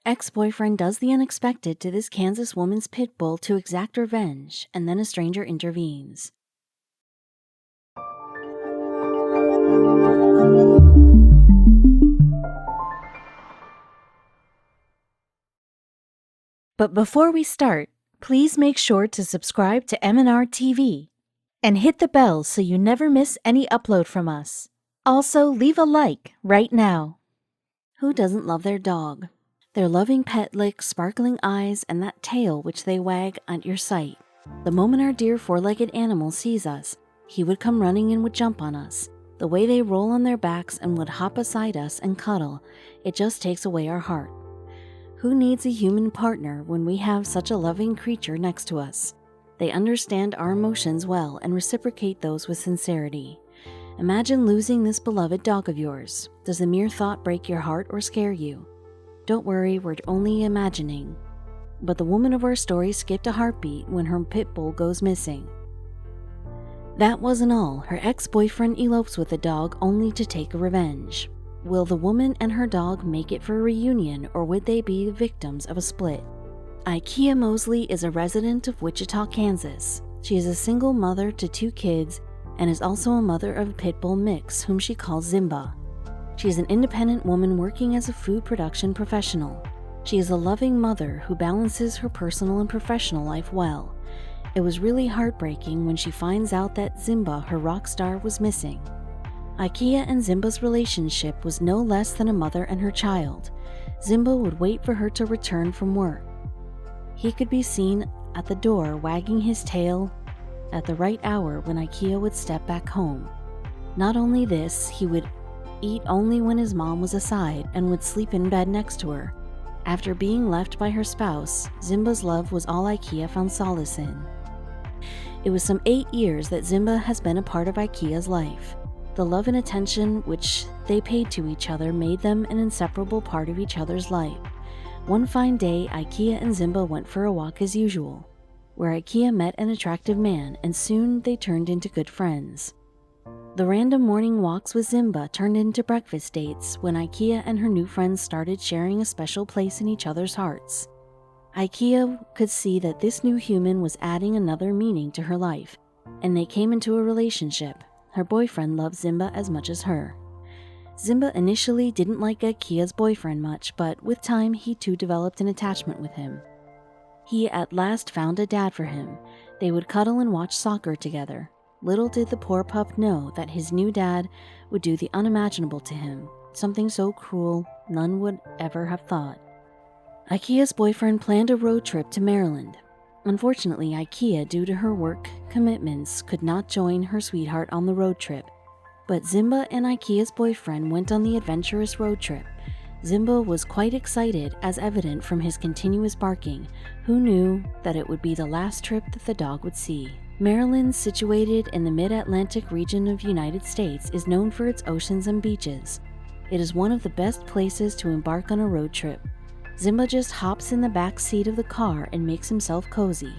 Ex-boyfriend does the unexpected to this Kansas woman's pit bull to exact revenge, and then a stranger intervenes. But before we start, please make sure to subscribe to m&rtv and hit the bell so you never miss any upload from us. Also, leave a like right now. Who doesn't love their dog? Their loving pet lick, sparkling eyes, and that tail which they wag at your sight. The moment our dear four-legged animal sees us, he would come running and would jump on us. The way they roll on their backs and would hop beside us and cuddle, it just takes away our heart. Who needs a human partner when we have such a loving creature next to us? They understand our emotions well and reciprocate those with sincerity. Imagine losing this beloved dog of yours. Does the mere thought break your heart or scare you? Don't worry, we're only imagining. But the woman of our story skipped a heartbeat when her pit bull goes missing. That wasn't all. Her ex-boyfriend elopes with the dog only to take a revenge. Will the woman and her dog make it for a reunion, or would they be the victims of a split? Ikea Mosley is a resident of Wichita, Kansas. She is a single mother to 2 kids and is also a mother of a pit bull mix whom she calls Zimba. She is an independent woman working as a food production professional. She is a loving mother who balances her personal and professional life well. It was really heartbreaking when she finds out that Zimba, her rock star, was missing. Ikea and Zimba's relationship was no less than a mother and her child. Zimba would wait for her to return from work. He could be seen at the door wagging his tail at the right hour when Ikea would step back home. Not only this, he would eat only when his mom was aside and would sleep in bed next to her. After being left by her spouse, Zimba's love was all Ikea found solace in. It was some 8 years that Zimba has been a part of Ikea's life. The love and attention which they paid to each other made them an inseparable part of each other's life. One fine day, Ikea and Zimba went for a walk as usual, where Ikea met an attractive man, and soon they turned into good friends. The random morning walks with Zimba turned into breakfast dates when Ikea and her new friends started sharing a special place in each other's hearts. Ikea could see that this new human was adding another meaning to her life, and they came into a relationship. Her boyfriend loved Zimba as much as her. Zimba initially didn't like Ikea's boyfriend much, but with time he too developed an attachment with him. He at last found a dad for him. They would cuddle and watch soccer together. Little did the poor pup know that his new dad would do the unimaginable to him, something so cruel none would ever have thought. Ikea's boyfriend planned a road trip to Maryland. Unfortunately, Ikea, due to her work commitments, could not join her sweetheart on the road trip. But Zimba and Ikea's boyfriend went on the adventurous road trip. Zimba was quite excited, as evident from his continuous barking. Who knew that it would be the last trip that the dog would see? Maryland, situated in the mid-Atlantic region of United States, is known for its oceans and beaches. It is one of the best places to embark on a road trip. Zimba just hops in the back seat of the car and makes himself cozy.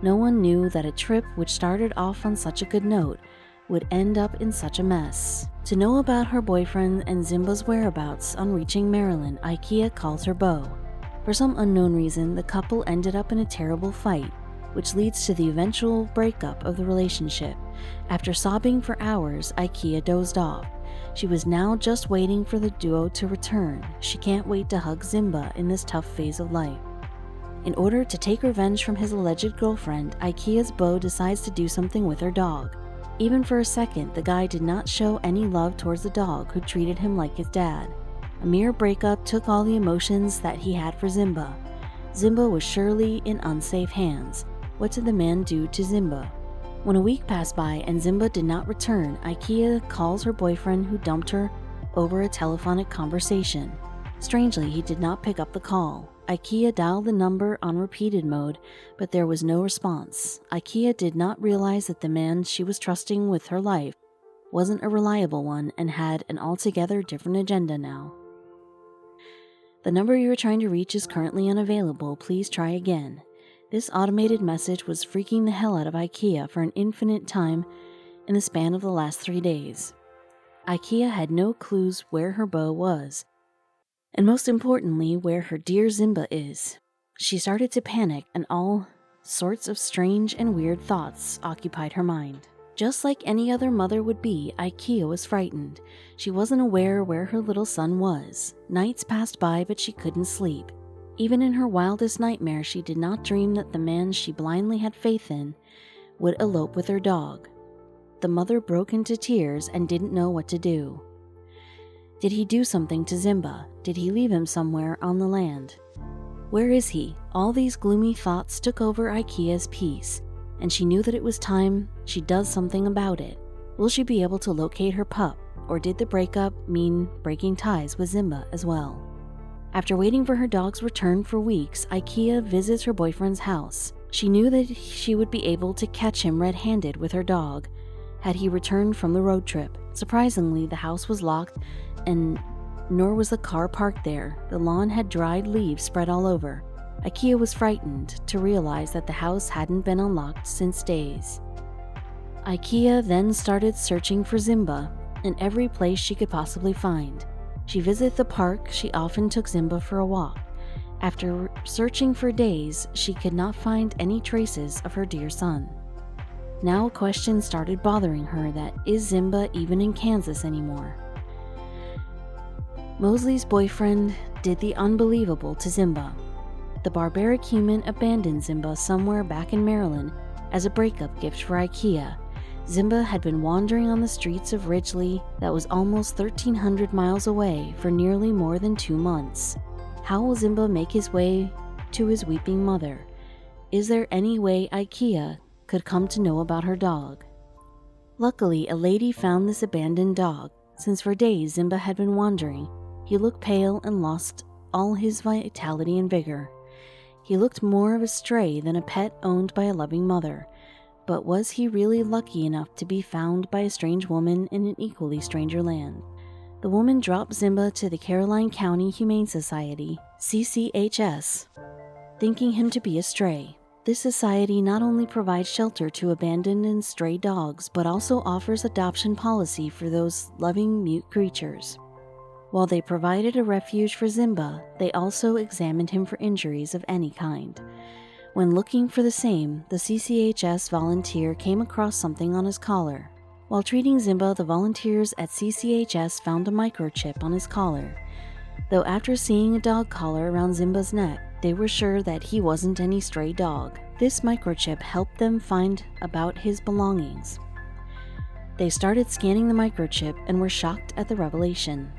No one knew that a trip which started off on such a good note would end up in such a mess. To know about her boyfriend and Zimba's whereabouts on reaching Maryland, Ikea calls her beau. For some unknown reason, the couple ended up in a terrible fight, which leads to the eventual breakup of the relationship. After sobbing for hours, Ikea dozed off. She was now just waiting for the duo to return. She can't wait to hug Zimba in this tough phase of life. In order to take revenge from his alleged girlfriend, Ikea's beau decides to do something with her dog. Even for a second, the guy did not show any love towards the dog, who treated him like his dad. A mere breakup took all the emotions that he had for Zimba. Zimba was surely in unsafe hands. What did the man do to Zimba? When a week passed by and Zimba did not return, Ikea calls her boyfriend, who dumped her, over a telephonic conversation. Strangely, he did not pick up the call. Ikea dialed the number on repeated mode, but there was no response. Ikea did not realize that the man she was trusting with her life wasn't a reliable one and had an altogether different agenda now. The number you are trying to reach is currently unavailable. Please try again. This automated message was freaking the hell out of Ikea for an infinite time in the span of the last 3 days. Ikea had no clues where her beau was. And most importantly, where her dear Zimba is. She started to panic, and all sorts of strange and weird thoughts occupied her mind. Just like any other mother would be, Ikea was frightened. She wasn't aware where her little son was. Nights passed by, but she couldn't sleep. Even in her wildest nightmare, she did not dream that the man she blindly had faith in would elope with her dog. The mother broke into tears and didn't know what to do. Did he do something to Zimba? Did he leave him somewhere on the land? Where is he? All these gloomy thoughts took over Ikea's peace, and she knew that it was time she does something about it. Will she be able to locate her pup, or did the breakup mean breaking ties with Zimba as well? After waiting for her dog's return for weeks, Ikea visits her boyfriend's house. She knew that she would be able to catch him red-handed with her dog had he returned from the road trip. Surprisingly, the house was locked, and nor was the car parked there. The lawn had dried leaves spread all over. Ikea was frightened to realize that the house hadn't been unlocked since days. Ikea then started searching for Zimba in every place she could possibly find. She visited the park. She often took Zimba for a walk. After searching for days, she could not find any traces of her dear son. Now a question started bothering her: that is Zimba even in Kansas anymore? Mosley's boyfriend did the unbelievable to Zimba. The barbaric human abandoned Zimba somewhere back in Maryland as a breakup gift for Ikea. Zimba had been wandering on the streets of Ridgely, that was almost 1,300 miles away, for nearly more than 2 months. How will Zimba make his way to his weeping mother? Is there any way Ikea could come to know about her dog? Luckily, a lady found this abandoned dog. Since for days Zimba had been wandering, he looked pale and lost all his vitality and vigor. He looked more of a stray than a pet owned by a loving mother. But was he really lucky enough to be found by a strange woman in an equally stranger land? The woman dropped Zimba to the Caroline County Humane Society, CCHS, thinking him to be a stray. This society not only provides shelter to abandoned and stray dogs, but also offers adoption policy for those loving mute creatures. While they provided a refuge for Zimba, they also examined him for injuries of any kind. When looking for the same, the CCHS volunteer came across something on his collar. While treating Zimba, the volunteers at CCHS found a microchip on his collar. Though after seeing a dog collar around Zimba's neck, they were sure that he wasn't any stray dog. This microchip helped them find about his belongings. They started scanning the microchip and were shocked at the revelation.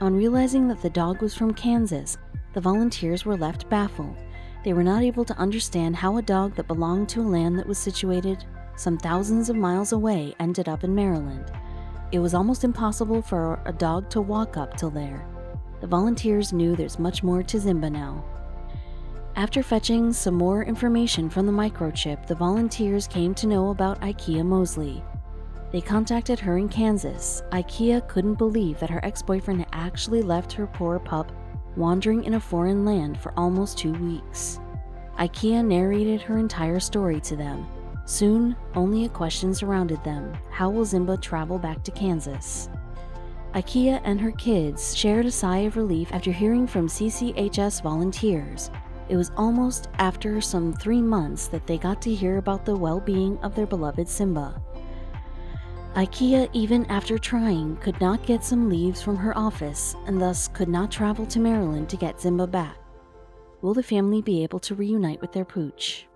On realizing that the dog was from Kansas, the volunteers were left baffled. They were not able to understand how a dog that belonged to a land that was situated some thousands of miles away ended up in Maryland. It was almost impossible for a dog to walk up till there. The volunteers knew there's much more to Zimba now. After fetching some more information from the microchip, the volunteers came to know about Ikea Mosley. They contacted her in Kansas. Ikea couldn't believe that her ex-boyfriend had actually left her poor pup wandering in a foreign land for almost 2 weeks. Ikea narrated her entire story to them. Soon, only a question surrounded them: how will Zimba travel back to Kansas? Ikea and her kids shared a sigh of relief after hearing from CCHS volunteers. It was almost after some 3 months that they got to hear about the well-being of their beloved Zimba. Ikea, even after trying, could not get some leaves from her office and thus could not travel to Maryland to get Zimba back. Will the family be able to reunite with their pooch?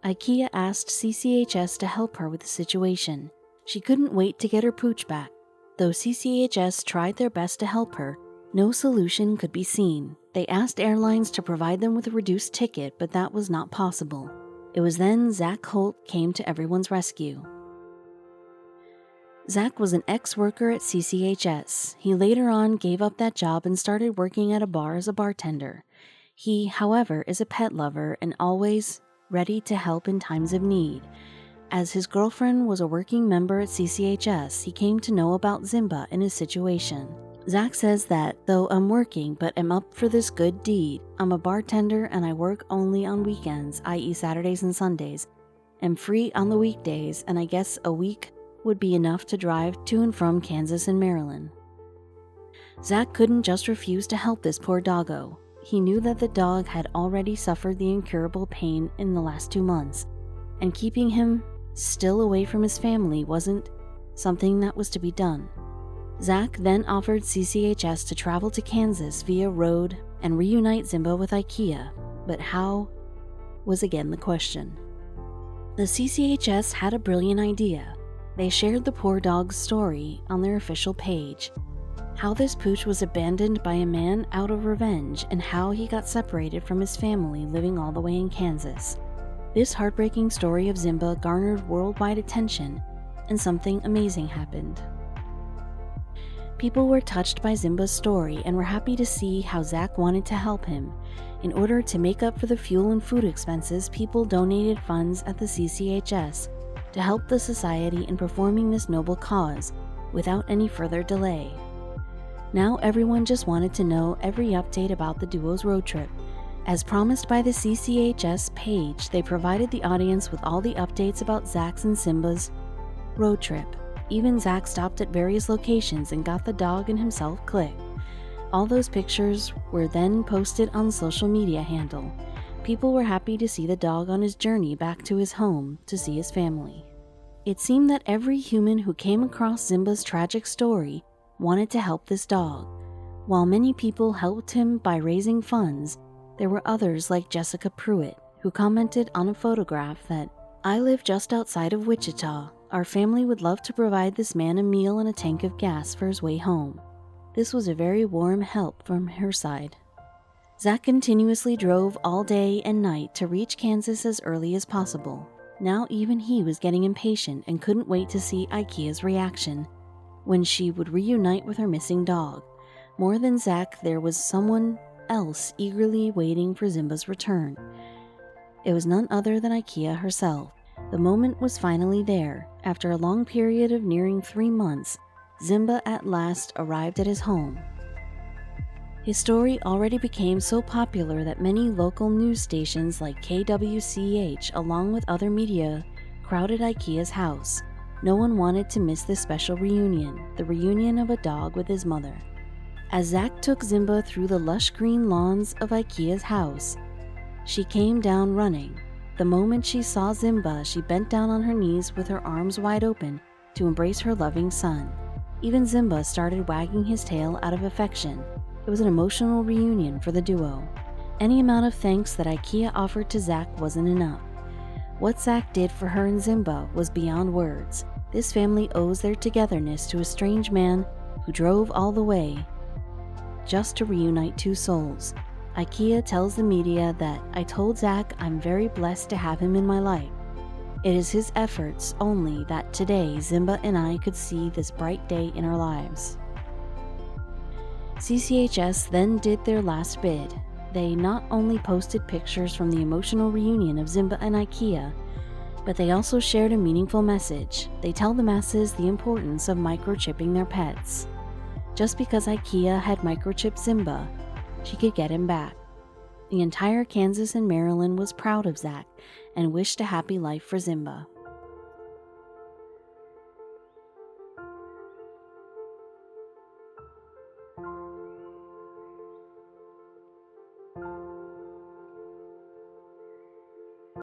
Ikea asked CCHS to help her with the situation. She couldn't wait to get her pooch back. Though CCHS tried their best to help her, no solution could be seen. They asked airlines to provide them with a reduced ticket, but that was not possible. It was then Zach Colt came to everyone's rescue. Zach was an ex-worker at CCHS. He later on gave up that job and started working at a bar as a bartender. He, however, is a pet lover and always ready to help in times of need. As his girlfriend was a working member at CCHS, he came to know about Zimba and his situation. Zach says that, though I'm working but am up for this good deed, I'm a bartender and I work only on weekends, i.e. Saturdays and Sundays, am free on the weekdays, and I guess a week would be enough to drive to and from Kansas and Maryland. Zach couldn't just refuse to help this poor doggo. He knew that the dog had already suffered the incurable pain in the last 2 months, and keeping him still away from his family wasn't something that was to be done. Zach then offered CCHS to travel to Kansas via road and reunite Zimba with IKEA, but how was again the question. The CCHS had a brilliant idea. They shared the poor dog's story on their official page, how this pooch was abandoned by a man out of revenge and how he got separated from his family living all the way in Kansas. This heartbreaking story of Zimba garnered worldwide attention, and something amazing happened. People were touched by Zimba's story and were happy to see how Zach wanted to help him. In order to make up for the fuel and food expenses, people donated funds at the CCHS to help the society in performing this noble cause without any further delay. Now everyone just wanted to know every update about the duo's road trip. As promised by the CCHS page, they provided the audience with all the updates about Zach's and Simba's road trip. Even Zach stopped at various locations and got the dog and himself clicked. All those pictures were then posted on the social media handle. People were happy to see the dog on his journey back to his home to see his family. It seemed that every human who came across Zimba's tragic story wanted to help this dog. While many people helped him by raising funds, there were others like Jessica Pruitt, who commented on a photograph that, "I live just outside of Wichita. Our family would love to provide this man a meal and a tank of gas for his way home." This was a very warm help from her side. Zach continuously drove all day and night to reach Kansas as early as possible. Now even he was getting impatient and couldn't wait to see IKEA's reaction when she would reunite with her missing dog. More than Zach, there was someone else eagerly waiting for Zimba's return. It was none other than IKEA herself. The moment was finally there. After a long period of nearing 3 months, Zimba at last arrived at his home. His story already became so popular that many local news stations like KWCH, along with other media, crowded IKEA's house. No one wanted to miss this special reunion, the reunion of a dog with his mother. As Zach took Zimba through the lush green lawns of IKEA's house, she came down running. The moment she saw Zimba, she bent down on her knees with her arms wide open to embrace her loving son. Even Zimba started wagging his tail out of affection. It was an emotional reunion for the duo. Any amount of thanks that IKEA offered to Zach wasn't enough. What Zach did for her and Zimba was beyond words. This family owes their togetherness to a strange man who drove all the way just to reunite two souls. IKEA tells the media that, "I told Zach I'm very blessed to have him in my life. It is his efforts only that today Zimba and I could see this bright day in our lives." CCHS then did their last bid. They not only posted pictures from the emotional reunion of Zimba and IKEA, but they also shared a meaningful message. They tell the masses the importance of microchipping their pets. Just because IKEA had microchipped Zimba, she could get him back. The entire Kansas and Maryland was proud of Zach and wished a happy life for Zimba.